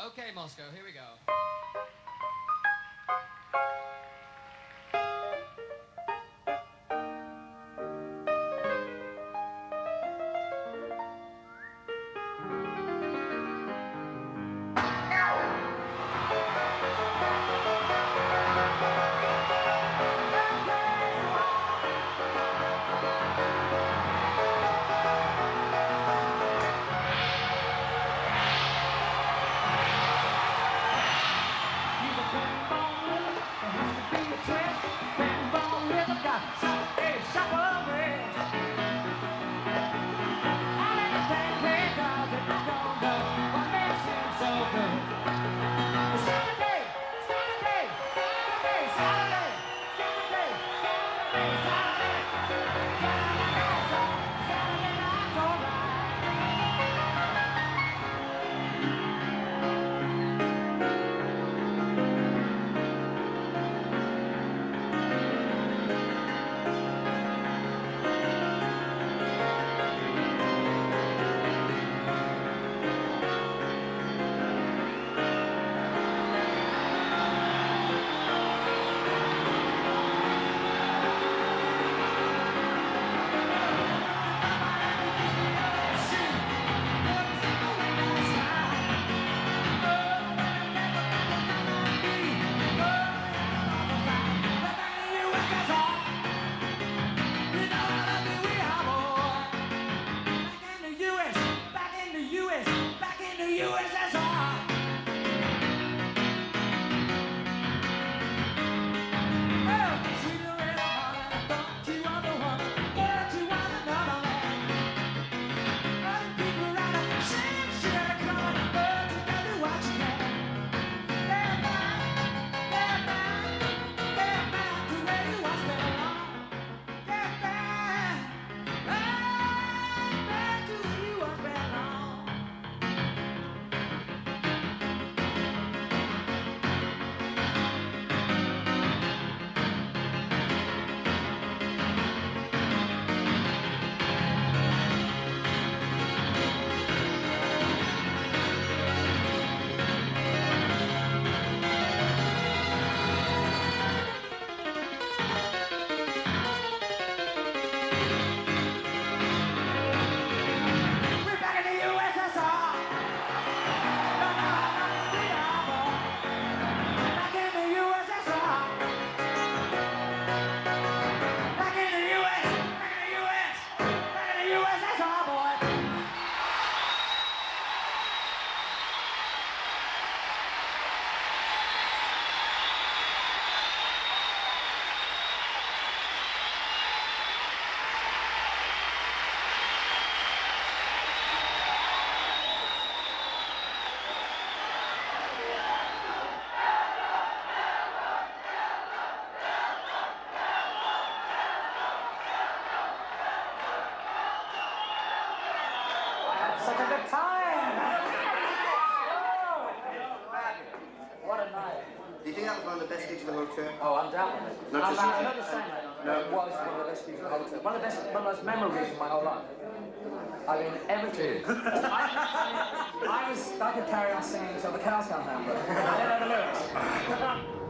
Okay, Moscow, here we go. Such a good time! What a night. Do you think that was one of the best gigs of the whole tour? Oh, undoubtedly. Not just I'm not just saying that. No. It was one of the best gigs of the whole tour. One of the most memorable gigs of my whole life. I mean, everything. I could carry on singing until the cows come home, but I don't know the lyrics.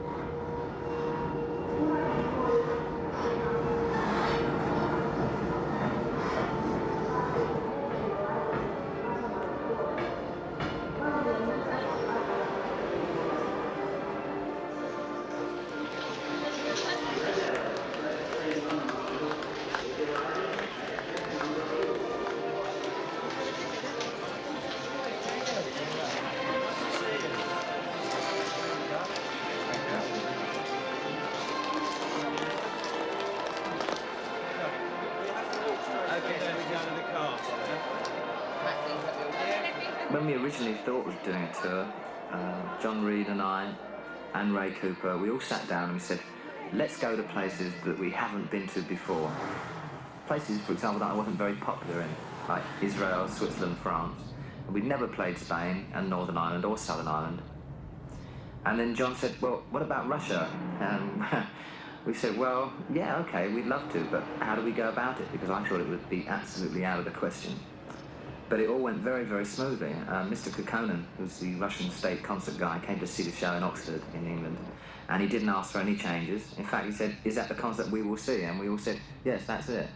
When we originally thought of doing a tour, John Reid and I and Ray Cooper, we all sat down and we said, let's go to places that we haven't been to before. Places, for example, that I wasn't very popular in, like Israel, Switzerland, France. And we'd never played Spain and Northern Ireland or Southern Ireland. And then John said, well, what about Russia? And we said, well, yeah, okay, we'd love to, but how do we go about it? Because I thought it would be absolutely out of the question. But it all went very, very smoothly. Mr. Kukkonen, who's the Russian state concert guy, came to see the show in Oxford, in England, and he didn't ask for any changes. In fact, he said, "Is that the concert we will see?" And we all said, "Yes, that's it."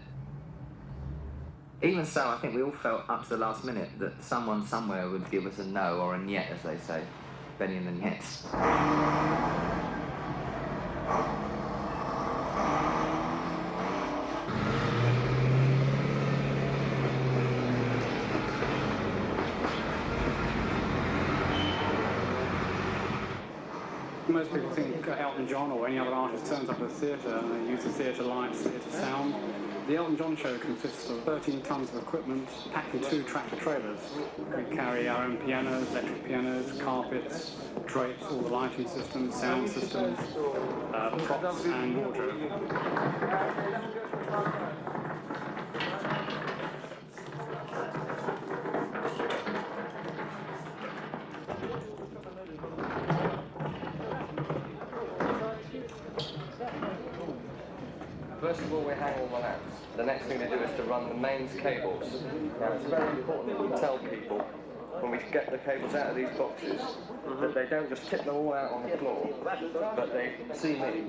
Even so, I think we all felt up to the last minute that someone somewhere would give us a no or a niet, as they say. Benny and the Niets. Most people think Elton John or any other artist turns up at a theatre and they use the theatre lights, theatre sound. The Elton John show consists of 13 tons of equipment packed in 2 tractor trailers. We carry our own pianos, electric pianos, carpets, drapes, all the lighting systems, sound systems, props and wardrobe. First of all, we hang all the lamps. The next thing to do is to run the mains cables. Now, it's very important that we tell people when we get the cables out of these boxes that they don't just tip them all out on the floor, but they see me.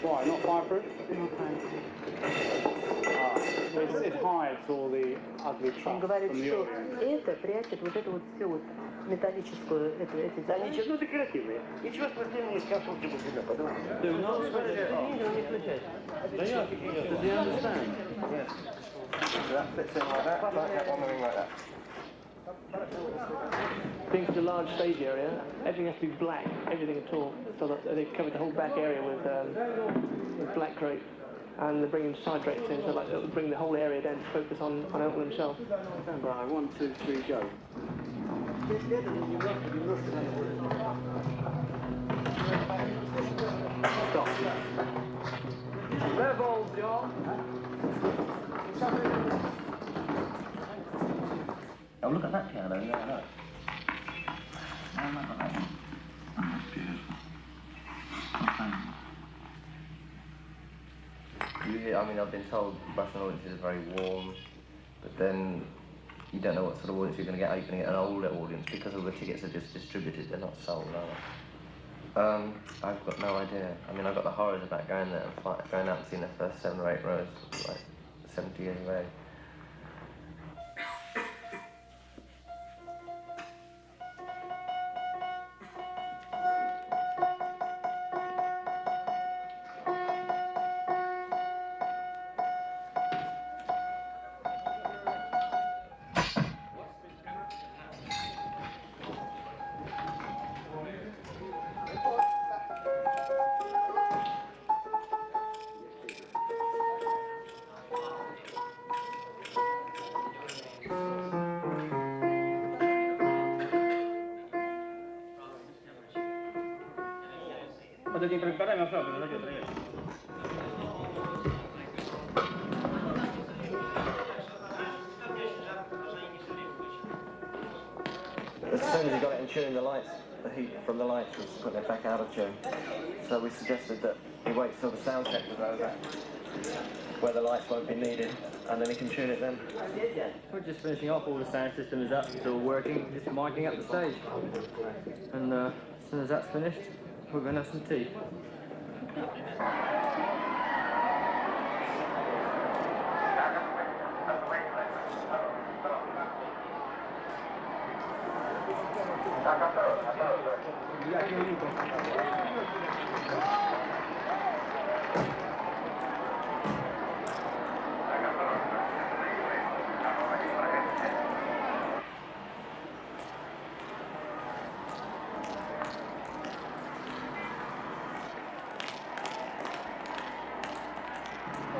Why, not fireproof? It hides all the ugly trucks from the audience. Это прячет вот это вот все вот металлическую, эти занятия. Ну, декоративные. Ничего спортивного не скажу, чтобы сюда подумать. Do you know не включать? Do you understand? Yes. So that fits in like that one moving like that. Being such a large stage area, everything has to be black, everything at all. So that they covered the whole back area with black crape. And they're bringing side drapes in, so like it'll bring the whole area then to focus on Elton himself. Right, 1, 2, 3, go. Stop. Level, John. Oh, look at that piano there, look. Oh, look at that one. Oh, that's beautiful. Okay. I mean, I've been told Russian audiences are very warm, but then you don't know what sort of audience you're going to get. Are you going to get an older audience because all the tickets are just distributed, they're not sold, are they? I've got no idea. I mean, I've got the horrors about going there and going out and seeing the first 7 or 8 rows, like 70 years of age. As soon as he got it in tune, the lights, the heat from the lights was putting it back out of tune. So we suggested that he waits till the sound check was over, where the lights won't be needed, and then he can tune it then. We're just finishing off, all the sound system is up, it's all working, just marking up the stage. And as soon as that's finished, we're going to have some tea.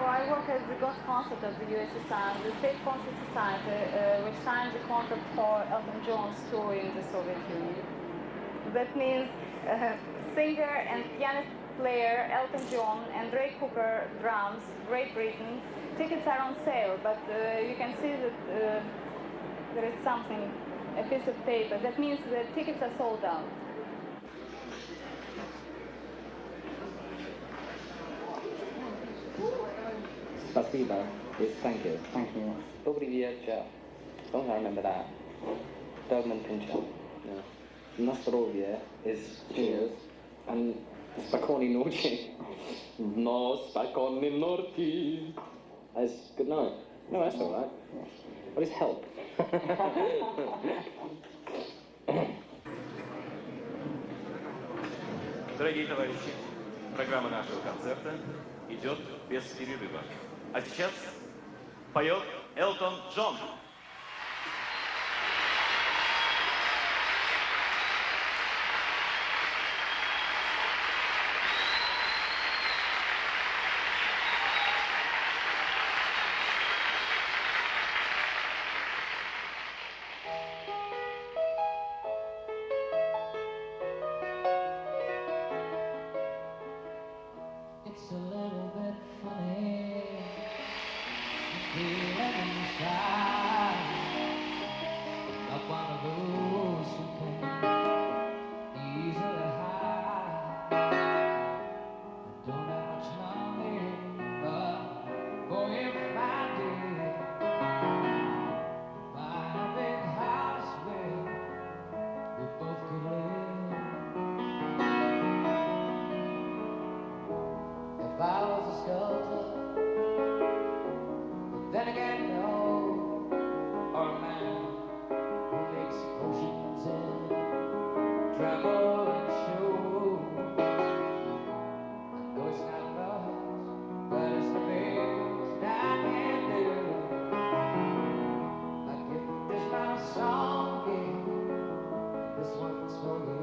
I work as the ghost concert of the USSR, the State Concert Society, which signed the contract for Elton John's tour in the Soviet Union. That means singer and pianist player Elton John and Ray Cooper drums, Great Britain. Tickets are on sale, but you can see that there is something, a piece of paper. That means the tickets are sold out. Spasiba is thank you. Thank you. Dobry wieczór. As long as I remember that. Dogman Pincher. Yeah. Nostrovie is cheers. And Spakoni Norci. No, Spakoni Norci. That's good night. No, that's all right. What is help? Дорогие товарищи, программа нашего концерта идет без перерыва. А сейчас поет Элтон Джон. It's a little bit funny, feeling inside, like one of those who can easily hide. I don't have much money, but boy, if I did, buy a big house where we both could live. If I was a sculptor, but then again, no, or a man who makes potions and travel and show. I know it's not much, but it's the best I can do. Like if this my song is, this one's for you.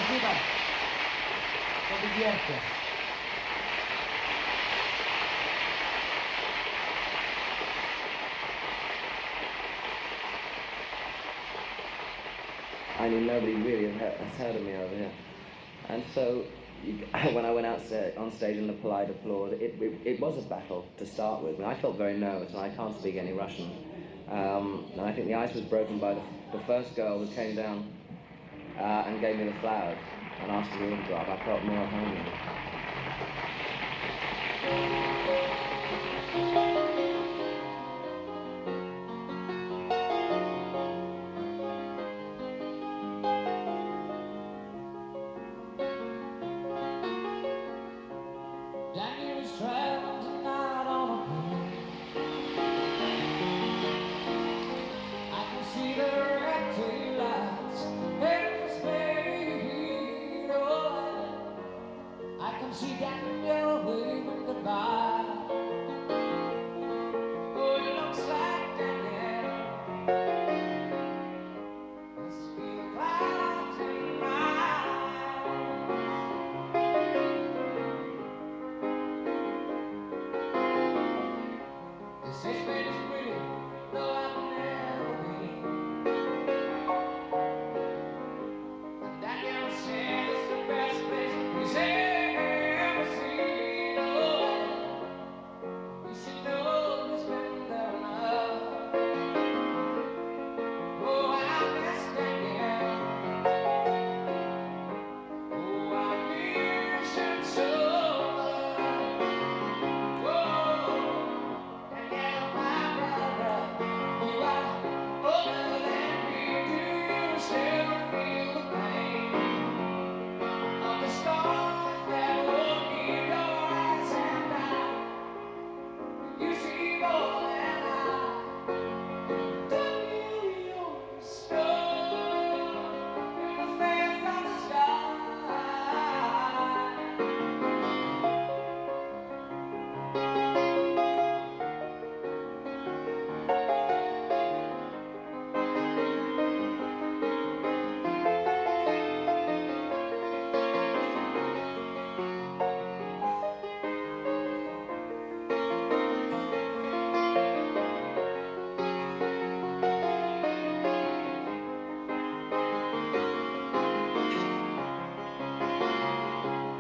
Спасибо. Победерки. I mean, nobody really has heard of me over here. And so when I went out on stage in the polite applause, it was a battle to start with. I felt very nervous, and I can't speak any Russian. And I think the ice was broken by the first girl who came down and gave me the flowers and asked for the autograph. I felt more at home there. Daniel's traveling tonight on a plane. I can see the red tail lights heading for Spain. Oh, I can see Daniel waving goodbye. Oh, it looks like Daniel must be the clouds tonight. This is made us pretty, though I've never been. And Daniel says it's the best place he's ever seen. Oh, you should know he's been there enough. Oh, I miss Daniel. Oh, I miss him so much.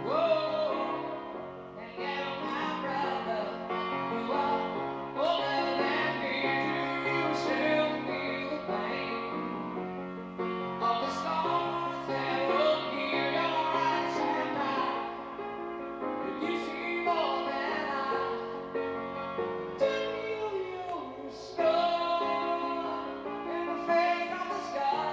Oh. Daniel, my brother, you are older than me. Do you still feel the pain of the stars that will keep your eyes and I? You see more than I. Daniel, you're a star in the face of the sky.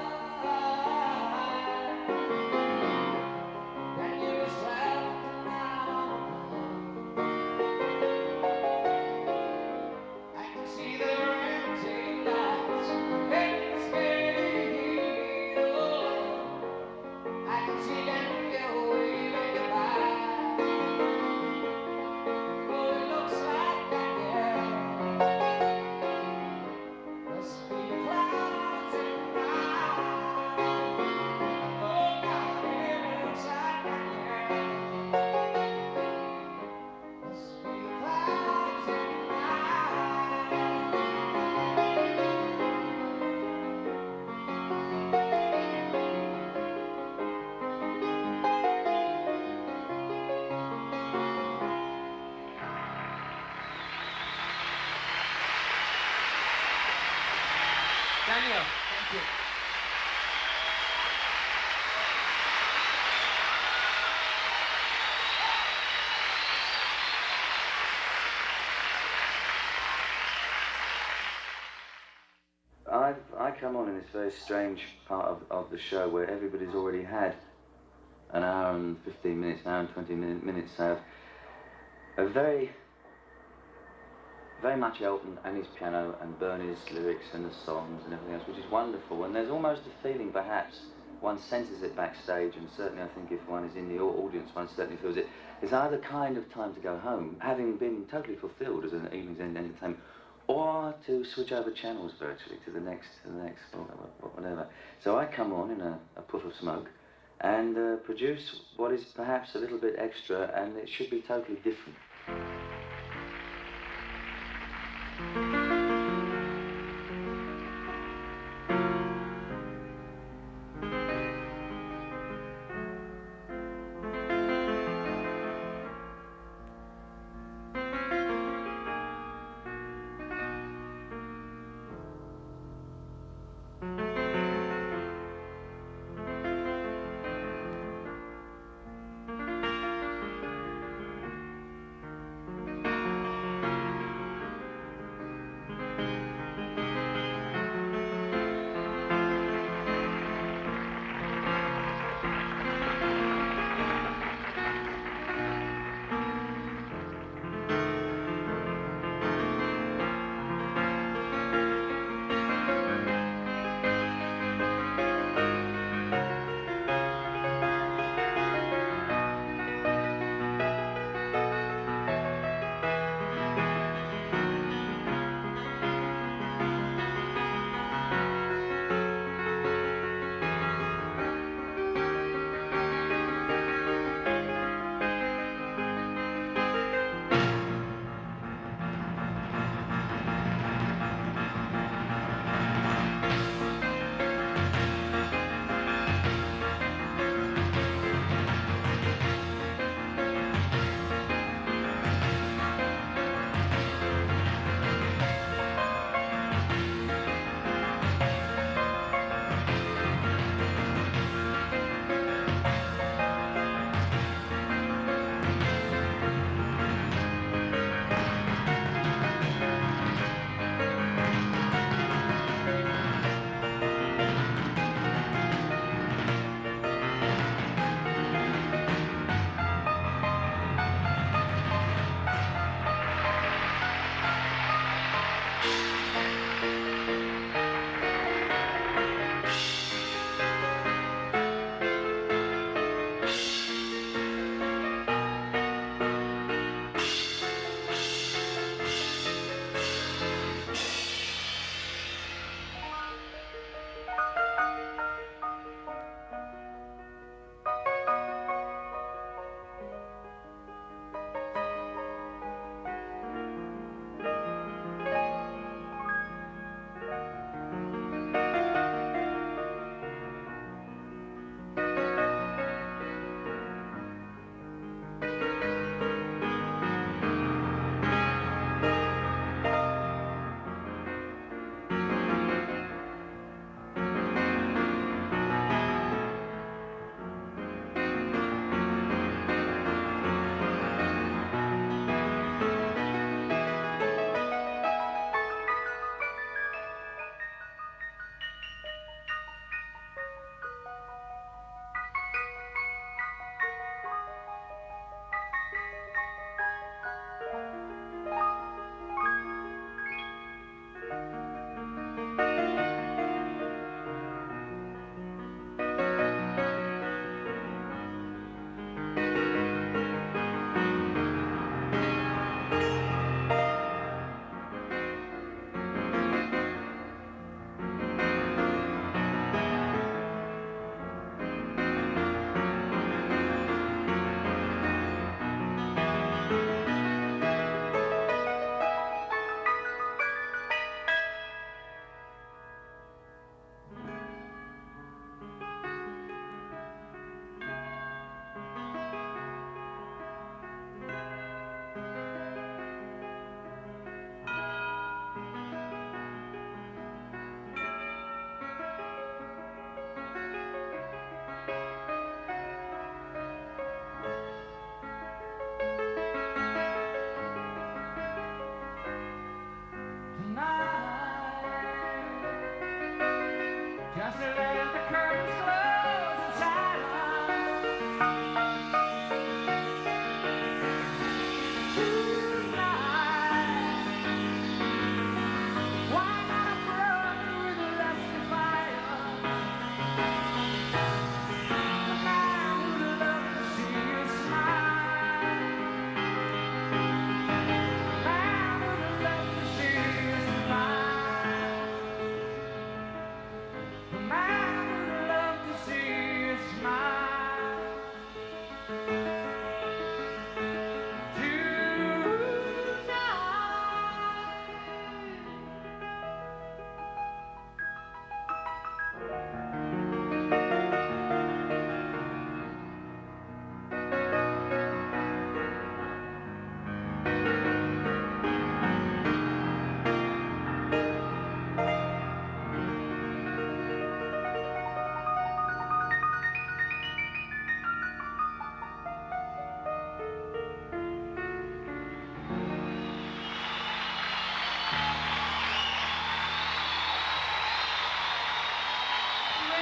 Daniel, thank you. I come on in this very strange part of the show where everybody's already had an hour and 15 minutes, an hour and 20 minutes of very much Elton and his piano and Bernie's lyrics and the songs and everything else, which is wonderful. And there's almost a feeling, perhaps, one senses it backstage, and certainly I think if one is in the audience, one certainly feels it. It's either kind of time to go home, having been totally fulfilled as an evening's entertainment, or to switch over channels virtually to the next, whatever. So I come on in a puff of smoke and produce what is perhaps a little bit extra, and it should be totally different.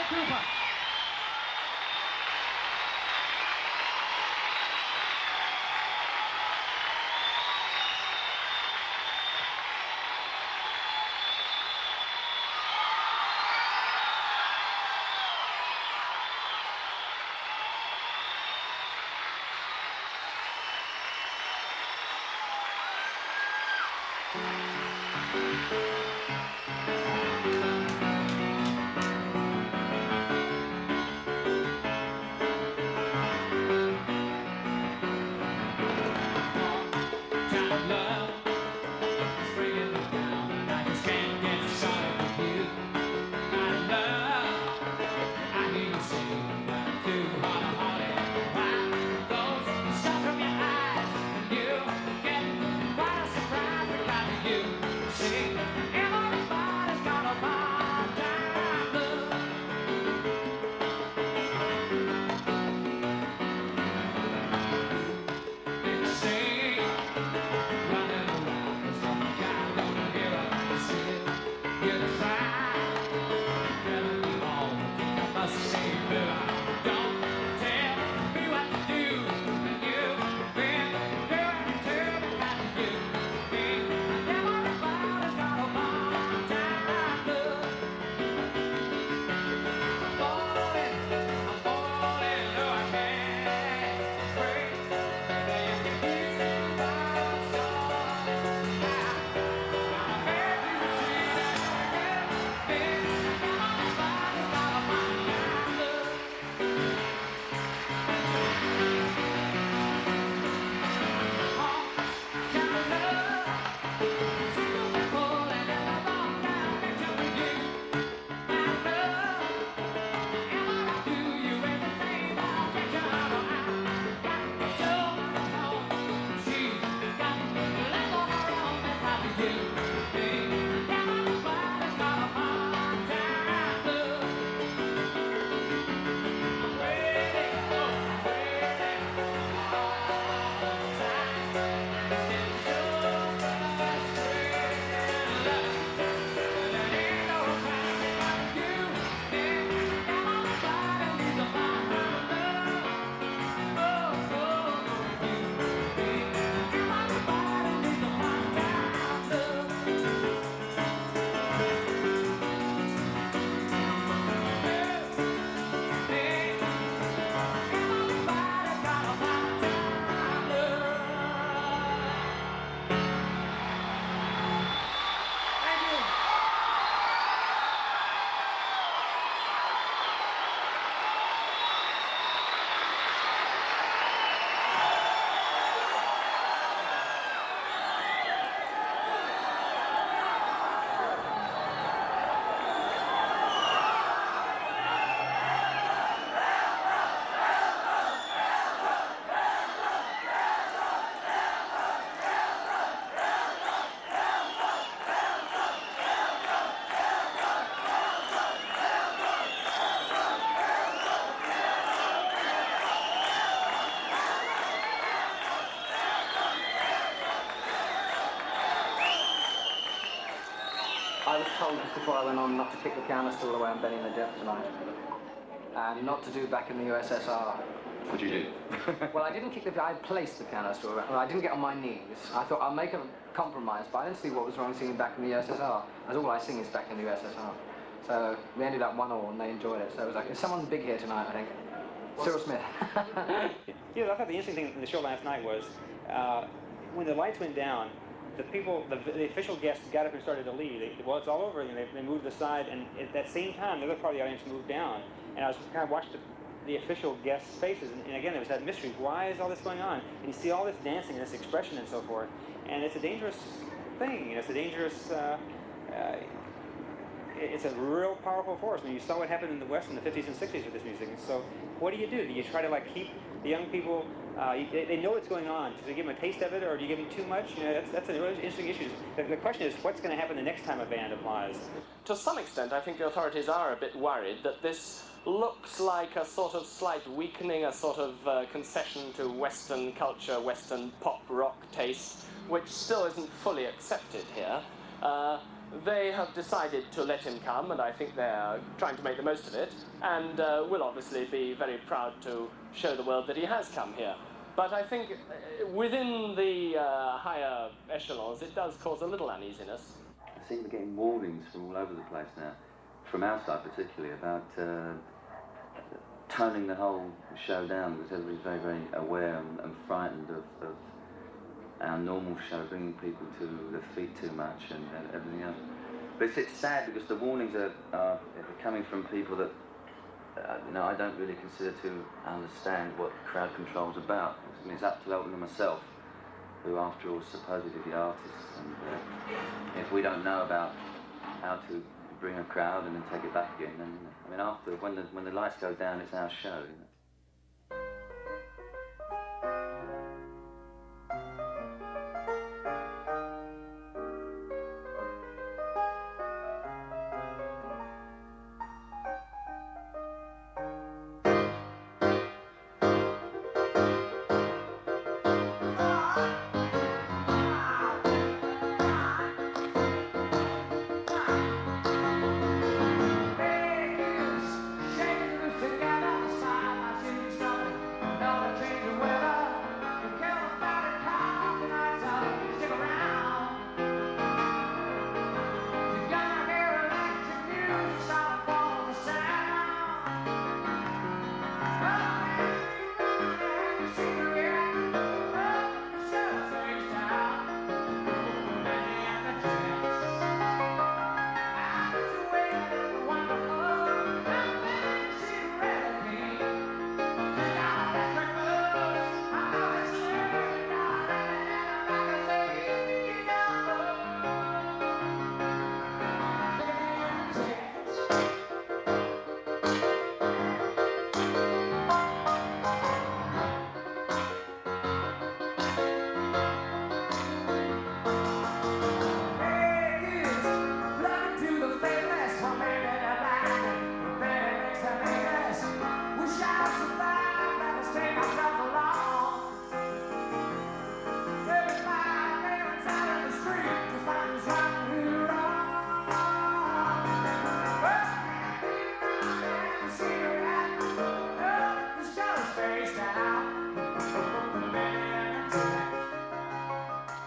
Cooper. I was told just before I went on not to kick the piano stool away on Benny and the Jets tonight. And not to do back in the USSR. What'd you do? Well, I didn't kick the piano, I placed the piano stool around. Well, I didn't get on my knees. I thought I'll make a compromise, but I didn't see what was wrong singing back in the USSR. As all I sing is back in the USSR. So we ended up 1-1 and they enjoyed it. So it was like, there's someone big here tonight, I think. Cyril Smith. Yeah, I thought the interesting thing in the show last night was when the lights went down, the people, the official guests got up and started to leave. Well, it's all over, and they moved aside, and at that same time, the other part of the audience moved down. And I was kind of watched the official guests' faces, and again, there was that mystery. Why is all this going on? And you see all this dancing, and this expression, and so forth. And it's a dangerous thing. You know, it's a dangerous. It's a real powerful force. I mean, you saw what happened in the West in the 50s and 60s with this music. And so, what do? Do you try to like keep the young people? They know what's going on. Do you give them a taste of it, or do you give them too much? You know, that's a really interesting issue. The question is, what's going to happen the next time a band applies? To some extent, I think the authorities are a bit worried that this looks like a sort of slight weakening, a sort of concession to Western culture, Western pop rock taste, which still isn't fully accepted here. they have decided to let him come, and I think they're trying to make the most of it, and will obviously be very proud to show the world that he has come here. But I think within the higher echelons, it does cause a little uneasiness. I seem to be getting warnings from all over the place now, from our side particularly, about toning the whole show down, because everybody's very, very aware and frightened of our normal show, bringing people to their feet too much and everything else. But it's sad because the warnings are coming from people that I don't really consider to understand what crowd control is about. I mean, it's up to Elton and myself, who after all supposedly the artists, and if we don't know about how to bring a crowd and then take it back again, then I mean, after when the lights go down, it's our show.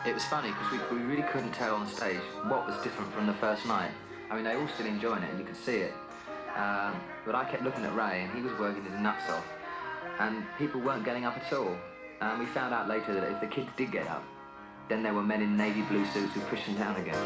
It was funny because we really couldn't tell on stage what was different from the first night. I mean, they all still enjoying it and you could see it. But I kept looking at Ray and he was working his nuts off and people weren't getting up at all. And we found out later that if the kids did get up, then there were men in navy blue suits who pushed them down again.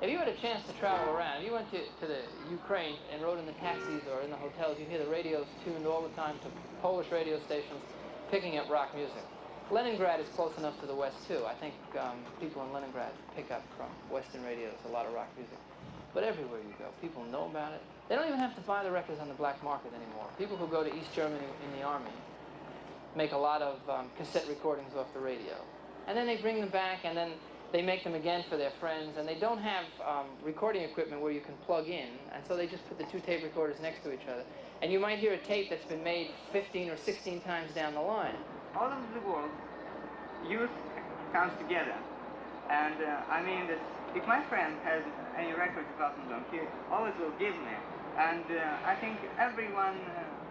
If you had a chance to travel around, if you went to the Ukraine and rode in the taxis or in the hotels, you hear the radios tuned all the time to Polish radio stations picking up rock music. Leningrad is close enough to the West, too. I think people in Leningrad pick up from Western radios a lot of rock music. but everywhere you go, people know about it. They don't even have to buy the records on the black market anymore. People who go to East Germany in the army make a lot of cassette recordings off the radio. And then they bring them back, and then they make them again for their friends, and they don't have recording equipment where you can plug in, and so they just put the two tape recorders next to each other. And you might hear a tape that's been made 15 or 16 times down the line. All over the world, youth comes together. And I mean that if my friend has any records of Elton John, he always will give me. And I think everyone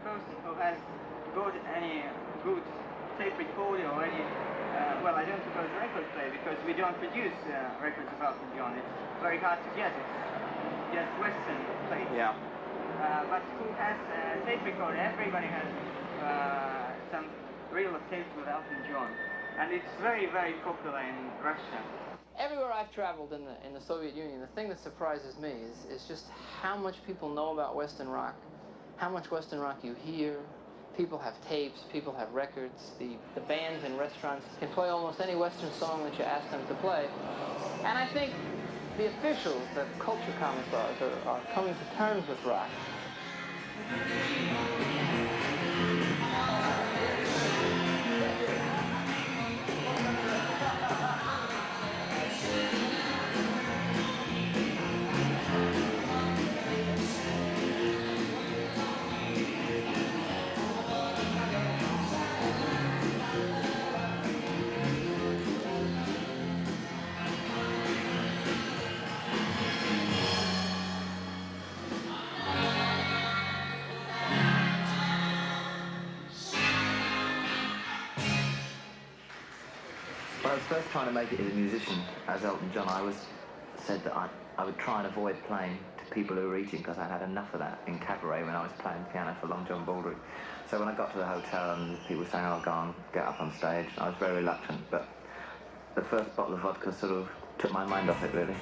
person who has got any good tape recorder or any, well, I don't suppose record player, because we don't produce records of Elton John. It's very hard to get. It's just Western plates. Yeah. But who has a tape recorder? Everybody has some reel of tapes with Elton John. And it's very, very popular in Russia. Everywhere I've traveled in the Soviet Union, the thing that surprises me is just how much people know about Western rock, how much Western rock you hear. People have tapes, people have records. The bands in restaurants can play almost any Western song that you ask them to play. And I think the officials, the culture commissars, are coming to terms with rock. When I was first trying to make it as a musician, as Elton John, I said that I would try and avoid playing to people who were eating, because I'd had enough of that in cabaret when I was playing piano for Long John Baldry. So when I got to the hotel and people were saying, "Oh, go on, get up on stage," I was very reluctant, but the first bottle of vodka sort of took my mind off it, really.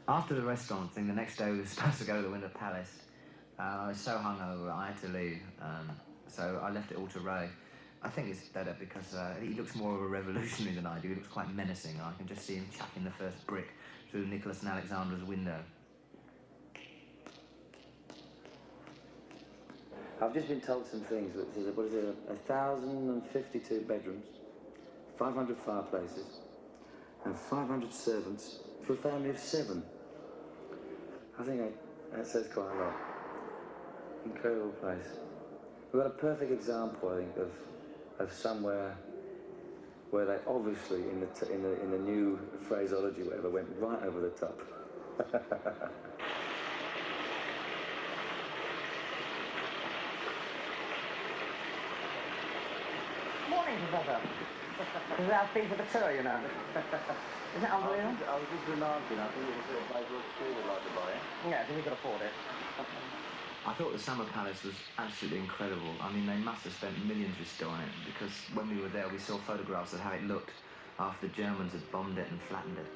After the restaurant thing, the next day we were supposed to go to the Winter Palace. I was so hungover, I had to leave, so I left it all to Ray. I think it's better because he looks more of a revolutionary than I do. He looks quite menacing. I can just see him chucking the first brick through Nicholas and Alexandra's window. I've just been told some things. There's, what is it, 1,052 bedrooms, 500 fireplaces, and 500 servants for a family of 7. I think that says quite a lot. Incredible place. We've got a perfect example, I think, of somewhere where they obviously, in the new phraseology, whatever, went right over the top. Morning, Professor. This is how things are the tour, you know. Isn't it unbelievable? I was just remarking, I think it was a place where school would like to buy it. Yes, if we could afford it. I thought the Summer Palace was absolutely incredible. I mean, they must have spent millions restoring it, because when we were there, we saw photographs of how it looked after the Germans had bombed it and flattened it.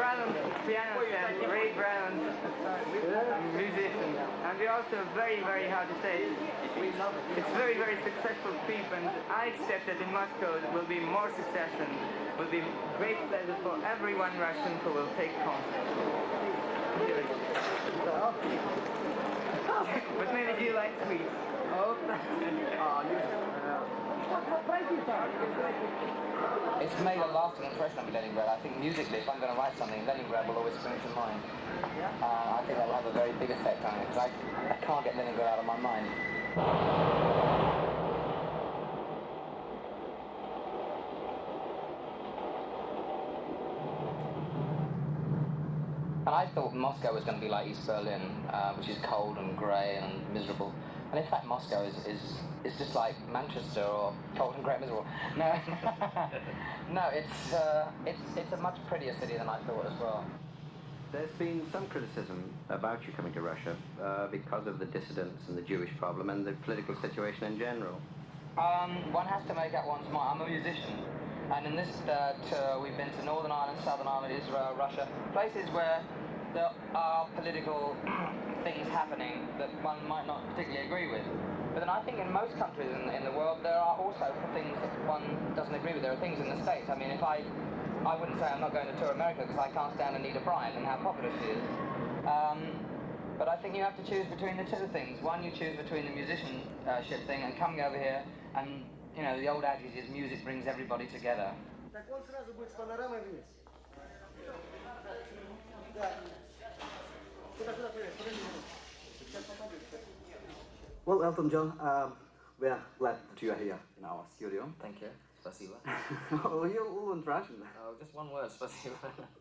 Brown, piano fan, Ray Brown, musician, and we're also very, very hard to say. It's very, very successful trip, and I expect that in Moscow it will be more success and will be great pleasure for everyone Russian who will take concert. But maybe do you like sweets? Oh. It's made a lasting impression on me, Leningrad. I think musically, if I'm going to write something, Leningrad will always spring to mind. I think that will have a very big effect on it, because I can't get Leningrad out of my mind. And I thought Moscow was going to be like East Berlin, which is cold and grey and miserable. And in fact, Moscow is just like Manchester, or cold and grey and miserable. No, no, it's a much prettier city than I thought as well. There's been some criticism about you coming to Russia because of the dissidents and the Jewish problem and the political situation in general. One has to make up one's mind. I'm a musician, and in this tour we've been to Northern Ireland, Southern Ireland, Israel, Russia, places where there are political things happening that one might not particularly agree with. But then I think in most countries in the world there are also things that one doesn't agree with. There are things in the States. I mean, if I wouldn't say I'm not going to tour America because I can't stand Anita Bryant and how popular she is. But I think you have to choose between the two things. One, you choose between the musicianship thing and coming over here, and you know the old adage is music brings everybody together. Well, Elton John, we are glad that you are here in our studio. Thank you. Спасибо. Oh, you won't Russian. Just one word, спасибо.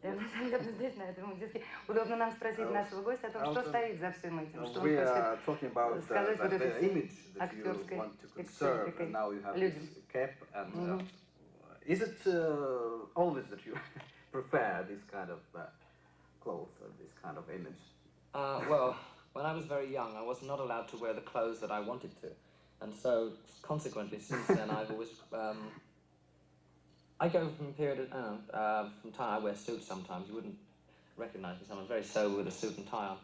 На самом деле здесь, на этом диске, удобно нам спросить нашего гостя о том, что стоит за всем этим, что он хочет сказать вот этой всей актерской эксцентрикой людям. Cap and is it always that you prefer this kind of clothes or this kind of image? Well, when I was very young, I was not allowed to wear the clothes that I wanted to, and so consequently, since then, I've always I go from period from time. I wear suits sometimes. You wouldn't recognise me. So I'm very sober with a suit and tie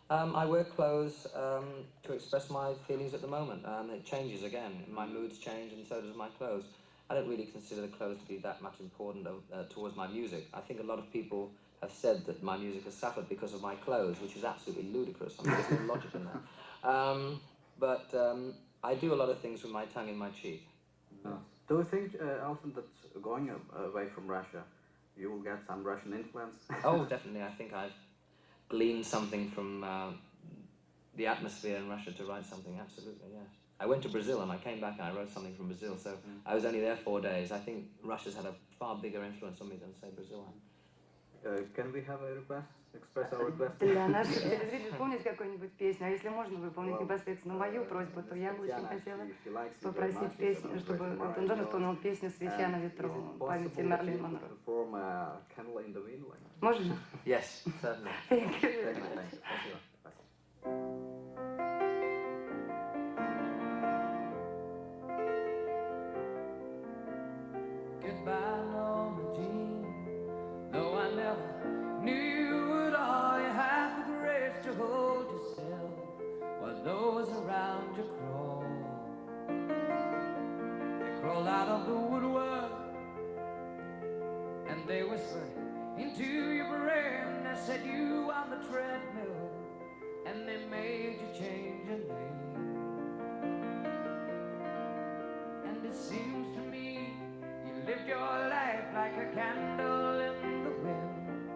on. I wear clothes to express my feelings at the moment. It changes again. My moods change, and so does my clothes. I don't really consider the clothes to be that much important towards my music. I think a lot of people have said that my music has suffered because of my clothes, which is absolutely ludicrous. I mean, there's no logic in that. But I do a lot of things with my tongue in my cheek. Do you think, Elton, that going away from Russia, you will get some Russian influence? Oh, definitely. I think I've gleaned something from the atmosphere in Russia to write something, absolutely, yes. I went to Brazil and I came back and I wrote something from Brazil, so I was only there 4 days. I think Russia's had a far bigger influence on me than, say, Brazil had. Can we have a request? Express our request? Для наших телезрителей исполнить какую-нибудь песню, а если можно выполнить непосредственно мою просьбу, то я бы очень хотела попросить песню, чтобы Элтон Джон исполнил песню «Свеча на ветру» памяти Мерлин Монро. Можно? Yes, certainly. Thank you very much. Goodbye, Norma Jean. Though I never knew you at all, you had the grace to hold yourself while those around you crawl. They crawled out of the woodwork and they whispered into your brain. They set you on the treadmill and they made you change your name. And it seems to me you lived your life like a candle in the wind,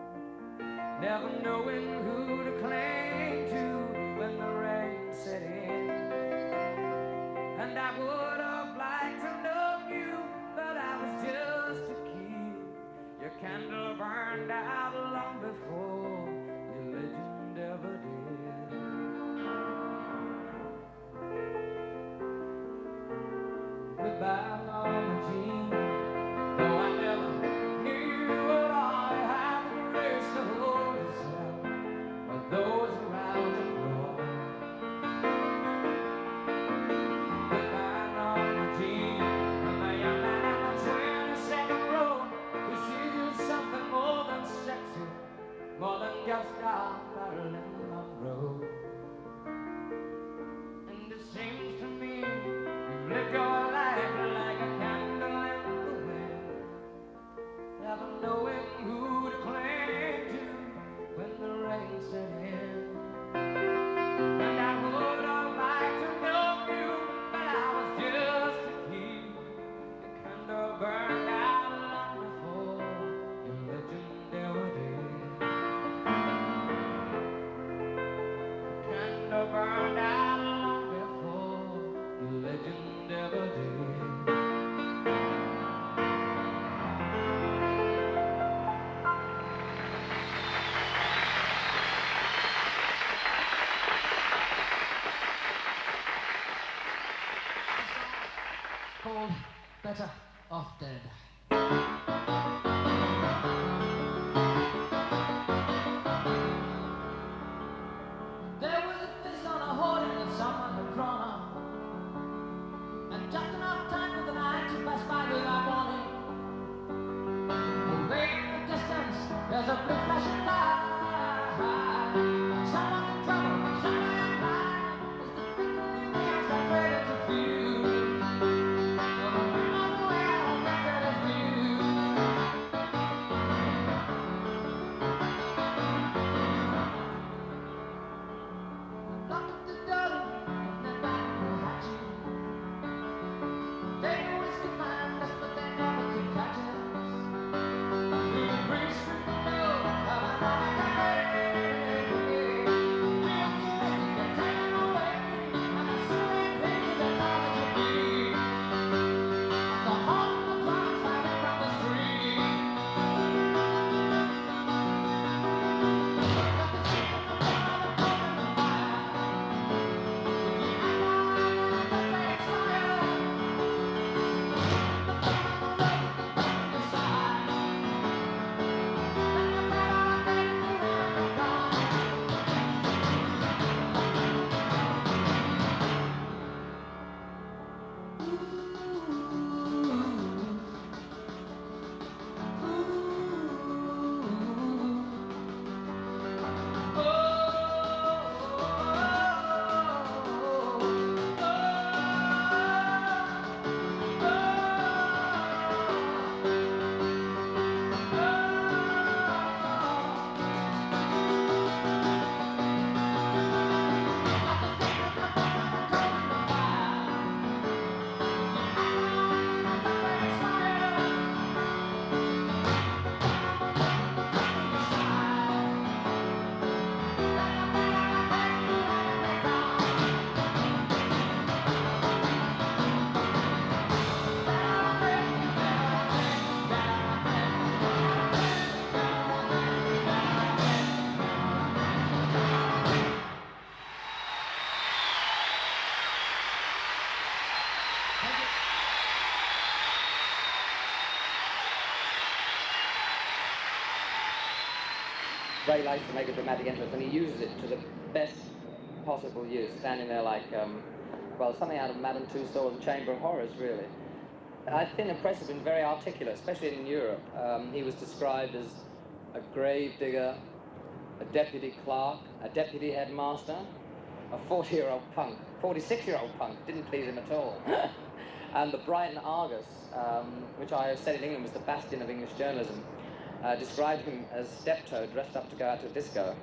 never knowing who to cling to when the rain set in. And I would have liked to know you, but I was just a kid. Your candle burned out long before your legend ever did. Goodbye, Norma Jean. Though I never knew you at all, you had the grace to hold yourself while those around you grow. Goodbye, Norma Jean. I'm a young man in the 22nd row who sees you something more than sexy down Marilyn Road. And it seems to me you've lived your life like a candle in the wind, never knowing who to cling to when the rain set in. And I would have liked to know you, but I was just a kid. Your candle burned out long before your legend ever did. Your candle burned out long before your legend ever did. Called Better Off Dead. There was a face on a hoarding that someone had drawn up, and just enough time for the night to pass by without warning. Away in the distance, there's a blue flashing light. Someone in trouble, somewhere in line, is the flickering nails I traded to few. Ray likes to make a dramatic entrance, and he uses it to the best possible use, standing there like, well, something out of Madame Tussauds Chamber of Horrors, really. I think the press have been very articulate, especially in Europe. He was described as a grave digger, a deputy clerk, a deputy headmaster, a 40-year-old punk, 46-year-old punk, didn't please him at all. And the Brighton Argus, which I said in England was the bastion of English journalism, described him as Steptoe dressed up to go out to a disco.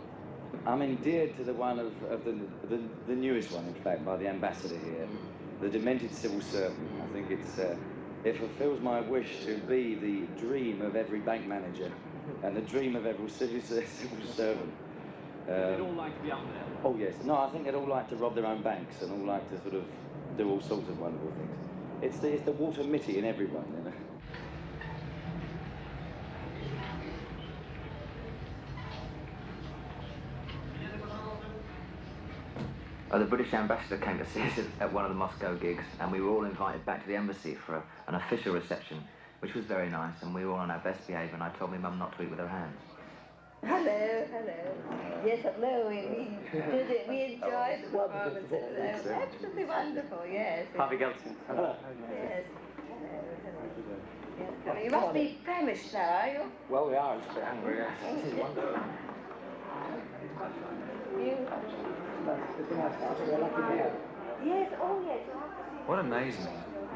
I'm endeared to the one of the newest one, in fact, by the ambassador here, the demented civil servant. I think it fulfills my wish to be the dream of every bank manager and the dream of every civil servant. They'd all like to be up there. Oh yes, no, I think they'd all like to rob their own banks and all like to sort of do all sorts of wonderful things. It's the water mitty in everyone, you know. The British ambassador came to see us at one of the Moscow gigs, and we were all invited back to the embassy for an official reception, which was very nice, and we were all on our best behaviour, and I told my mum not to eat with her hands. Hello, hello. Yes, hello. We did it. We enjoyed the performance. It was absolutely wonderful, yes. Harvey Elton. Hello. Yes. Yes. You must be famished now, are you? Well, we are. It's a bit hungry, yes. This is wonderful. Yes, oh yes. What amazed me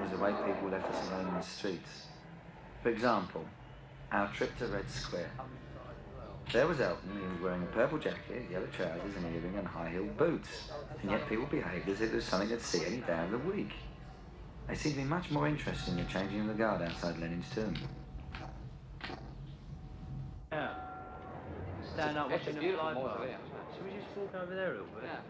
was the way people left us alone in the streets. For example, our trip to Red Square. There was Elton. He was wearing a purple jacket, yellow trousers, an earring and high-heeled boots. And yet people behaved as if it was something they'd see any day of the week. They seemed to be much more interested in the changing of the guard outside Lenin's tomb. Yeah. Stand up It's a watching the beautiful fly mausoleum, past. isn't it? Should we just walk over there a little bit? Yeah.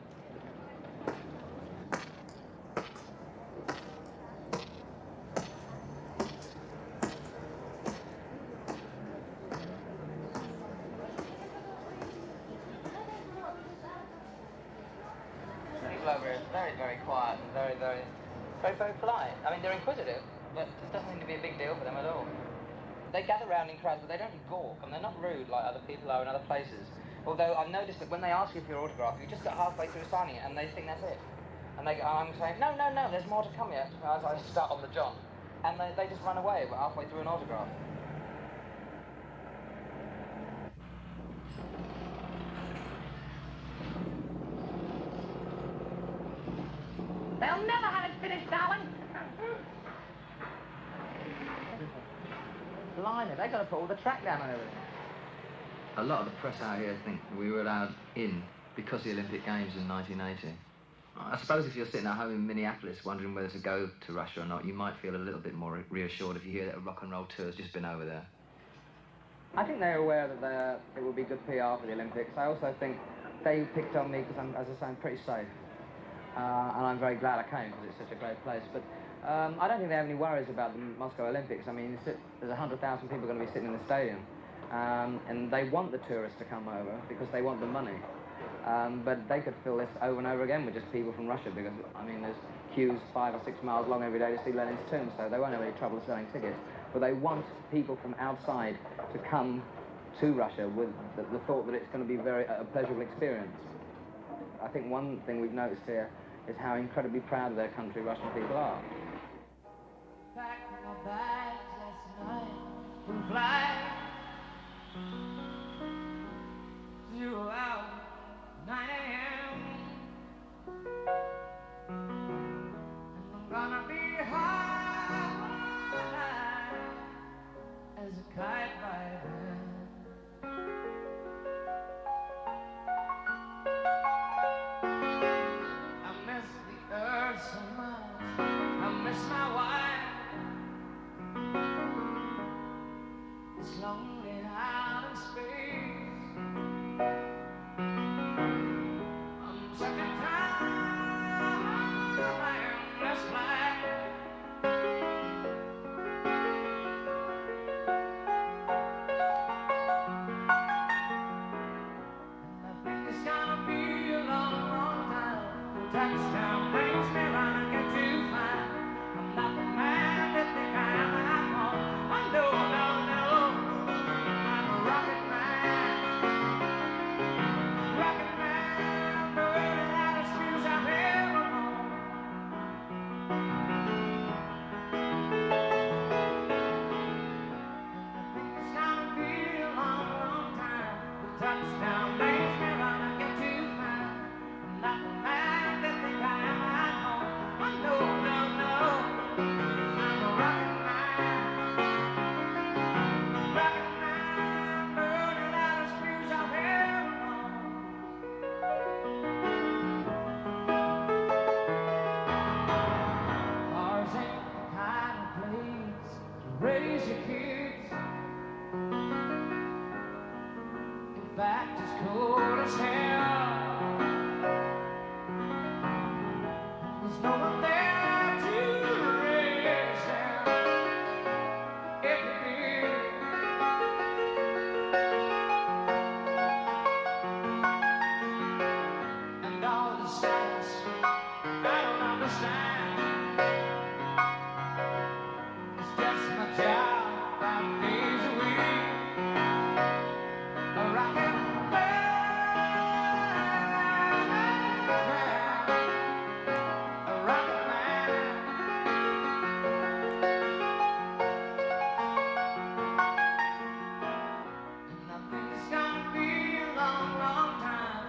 People over here are very, very quiet and very, very polite. I mean, they're inquisitive, but it doesn't seem to be a big deal for them at all. They gather round in crowds, but they don't gawk, and they're not rude like other people are in other places. Although I've noticed that when they ask you for your autograph, you just get halfway through signing it, and they think that's it. And I'm saying, no, no, no, there's more to come yet, as I start on the John. And they just run away halfway through an autograph. They'll never have it finished, darling. Blimey, they've got to put all the track down and everything. A lot of the press out here think we were allowed in because of the Olympic Games in 1980. I suppose if you're sitting at home in Minneapolis wondering whether to go to Russia or not, you might feel a little bit more reassured if you hear that a rock and roll tour has just been over there. I think they're aware that it will be good PR for the Olympics. I also think they picked on me because I'm, as I say, I'm pretty safe. And I'm very glad I came because it's such a great place. But I don't think they have any worries about the Moscow Olympics. I mean, there's 100,000 people going to be sitting in the stadium. And they want the tourists to come over because they want the money. But they could fill this over and over again with just people from Russia because, I mean, there's queues 5 or 6 miles long every day to see Lenin's tomb, so they won't have any trouble selling tickets. But they want people from outside to come to Russia with the thought that it's going to be a pleasurable experience. I think one thing we've noticed here is how incredibly proud of their country Russian people are. Packed my bags last night to fly 0 hour 9 a.m. I'm gonna be high as a kite by then. I miss the earth so much. I miss my wife. It's lonely out in space. I'm sick and tired. I am restless. And I think it's gonna be a long, long time. Touchdown brings me round and get too fine. I'm not the man that think I am anymore. Oh, no, no, no. I'm a rocket man. Rocket man, burning out of screws I've ever known. And I think it's gonna be a long, long time. The touchdown brings me round and get too fine. I'm not the man that think I am anymore. Oh, no, no, no. I'm a rocket man. Rocket man, burning out of screws I've ever known. Ours ain't the kind of place to raise your kids. In fact, it's cold as hell. There's no one there to raise them. If you did, and all the sense I don't understand. It's just my job 5 days a week. A rocket a rocket man. And I think it's gonna be a long, long time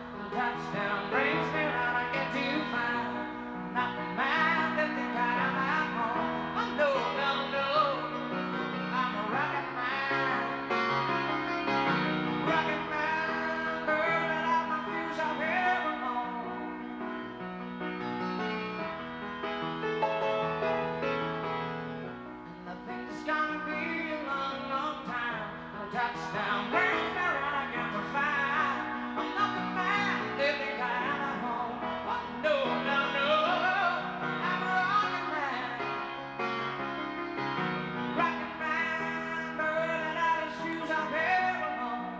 touchdown brings me right again to find I'm not the man living kind of home. Oh, no, no, no, I'm a rockin' man, burning out his shoes I'm here alone.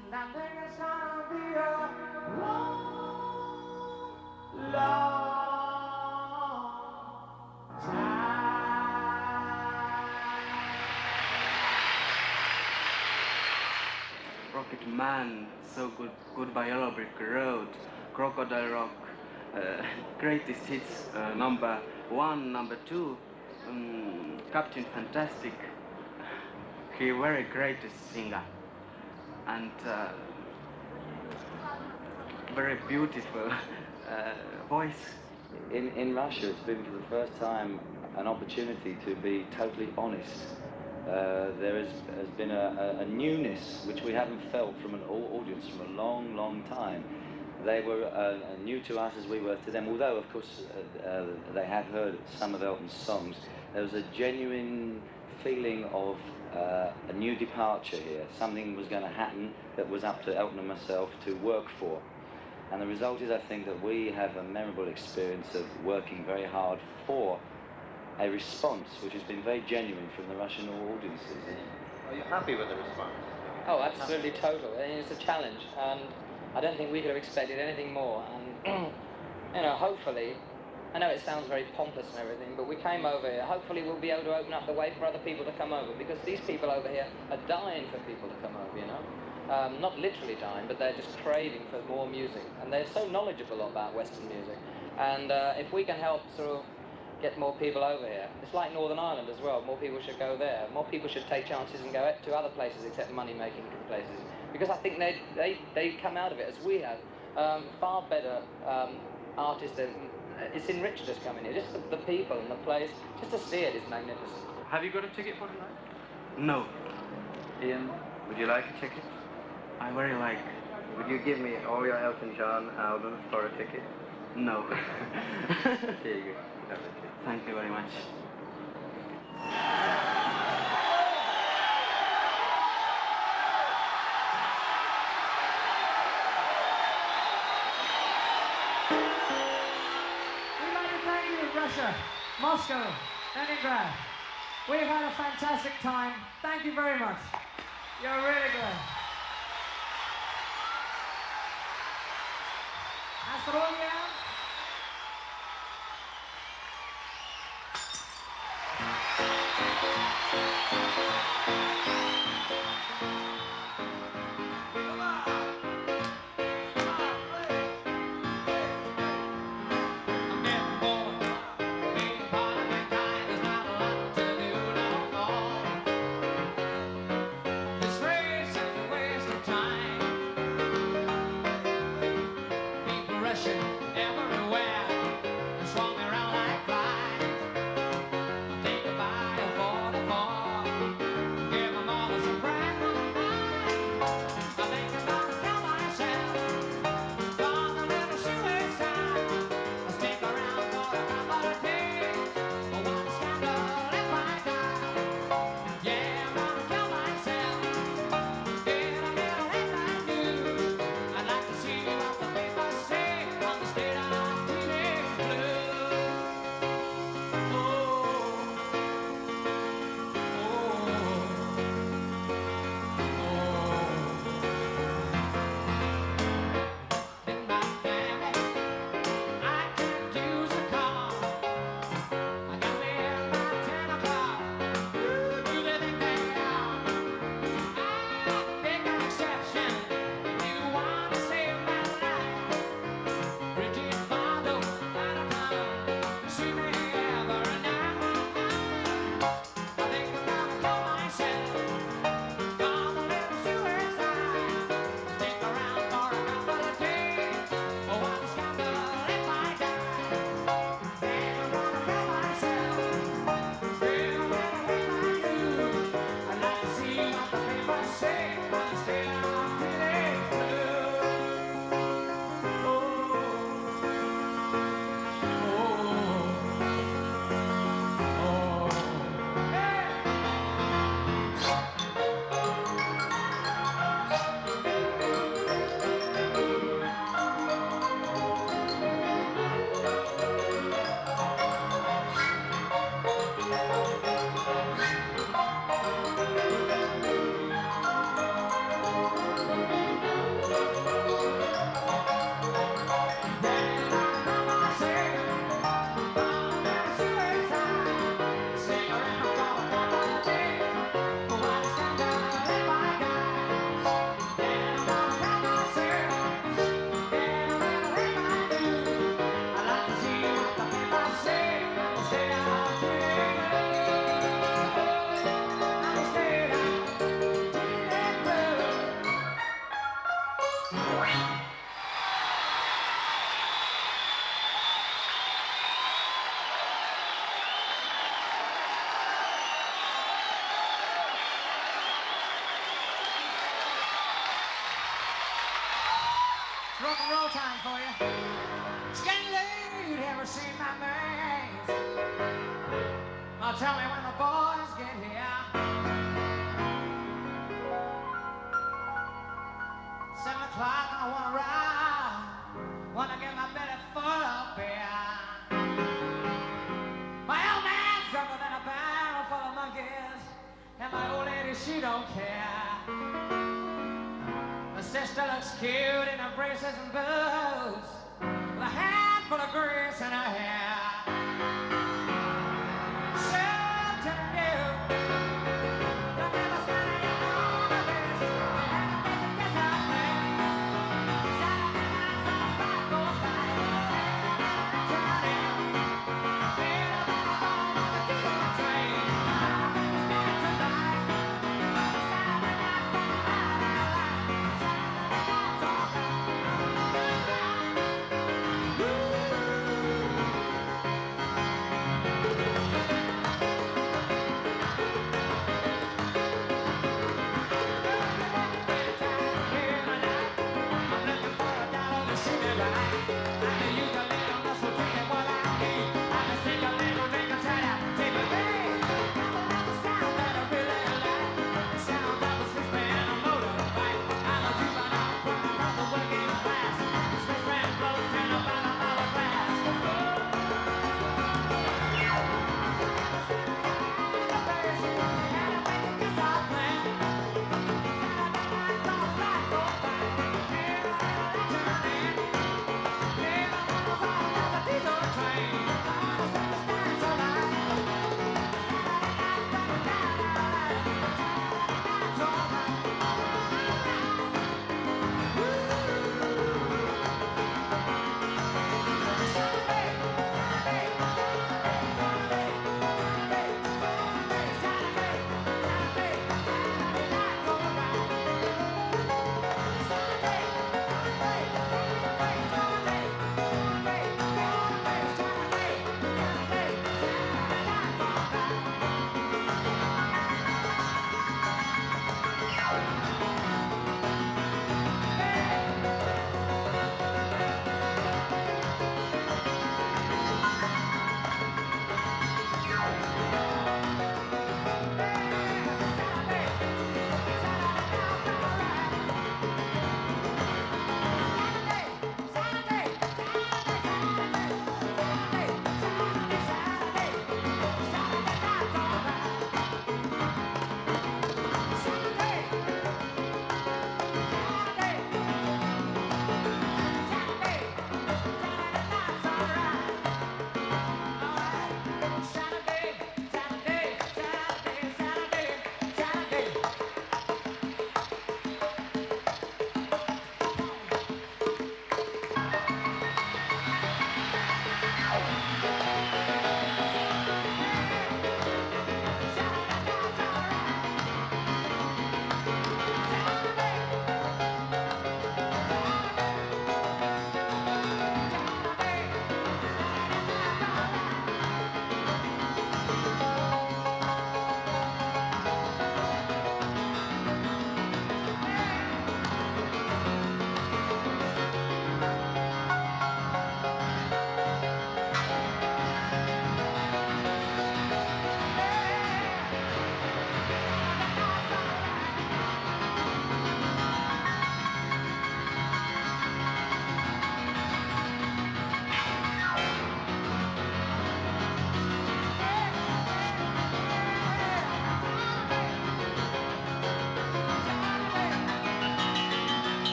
And I think it's gonna be a long, long Rocket Man, so good, Goodbye Yellow Brick Road, Crocodile Rock, Greatest Hits, number 1, number 2, Captain Fantastic. He very greatest singer and very beautiful voice. In Russia, it's been for the first time an opportunity to be totally honest. There has been a newness which we haven't felt from an audience from a long, long time. They were new to us as we were to them, although of course they had heard some of Elton's songs. There was a genuine feeling of a new departure here. Something was going to happen that was up to Elton and myself to work for. And the result is, I think, that we have a memorable experience of working very hard for a response which has been very genuine from the Russian audiences. Are you happy with the response? Oh, absolutely total. I mean, it's a challenge, and I don't think we could have expected anything more. And, you know, hopefully, I know it sounds very pompous and everything, but we came over here. Hopefully we'll be able to open up the way for other people to come over, because these people over here are dying for people to come over, you know? Not literally dying, but they're just craving for more music. And they're so knowledgeable about Western music. And if we can help sort of get more people over here, it's like Northern Ireland as well. More people should go there. More people should take chances and go to other places except money-making places. Because I think they come out of it, as we have, far better artists than... It's enriched us coming here. Just the people and the place, just to see it is magnificent. Have you got a ticket for tonight? No. Ian, would you like a ticket? I very like. Would you give me all your Elton John albums for a ticket? No. Here you go. Thank you very much. We'd like to thank you, Russia, Moscow, Leningrad. We've had a fantastic time. Thank you very much. You're really good. Astrovia. Russian, rock and roll time for you. It's getting late, you ever seen my maze? Now tell me when the boys get here. 7 o'clock and I wanna ride, wanna get my belly full of beer. My old man's drunker than a barrel full of monkeys, and my old lady, she don't care. My sister looks cute in her braces and boots, with a handful of grease in her hair. So I'm telling you, don't ever stand in your own office, and I bet you guess how I play. Saturday nights on a back go by, Johnny, being a man on the Detroit train. I think it's been tonight. Saturday nights on the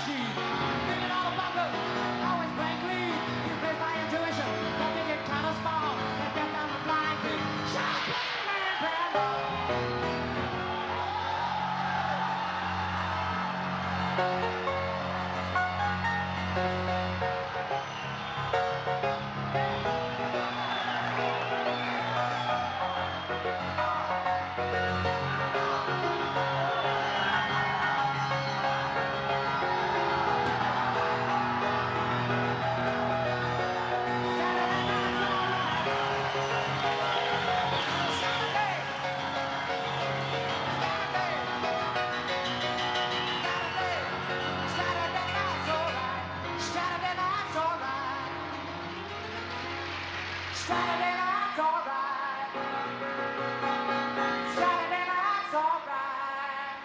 sheet. Thinking all about the always blank lead. You place my intuition, but think it kind of small. And then down the blind thing. Shut Saturday night's alright. Saturday night's alright.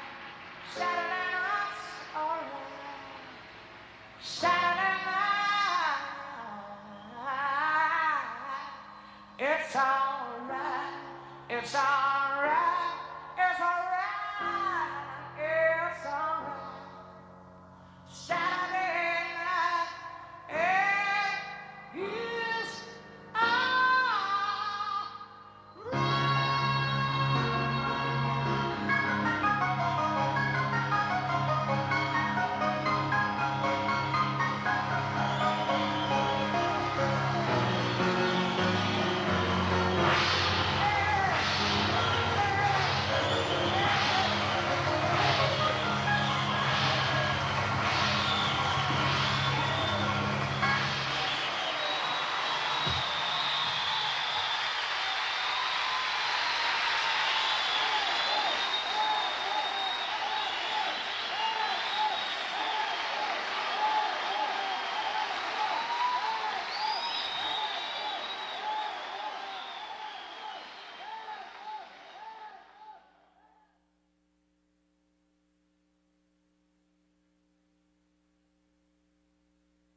Saturday night's alright. Saturday night, it's alright. It's alright.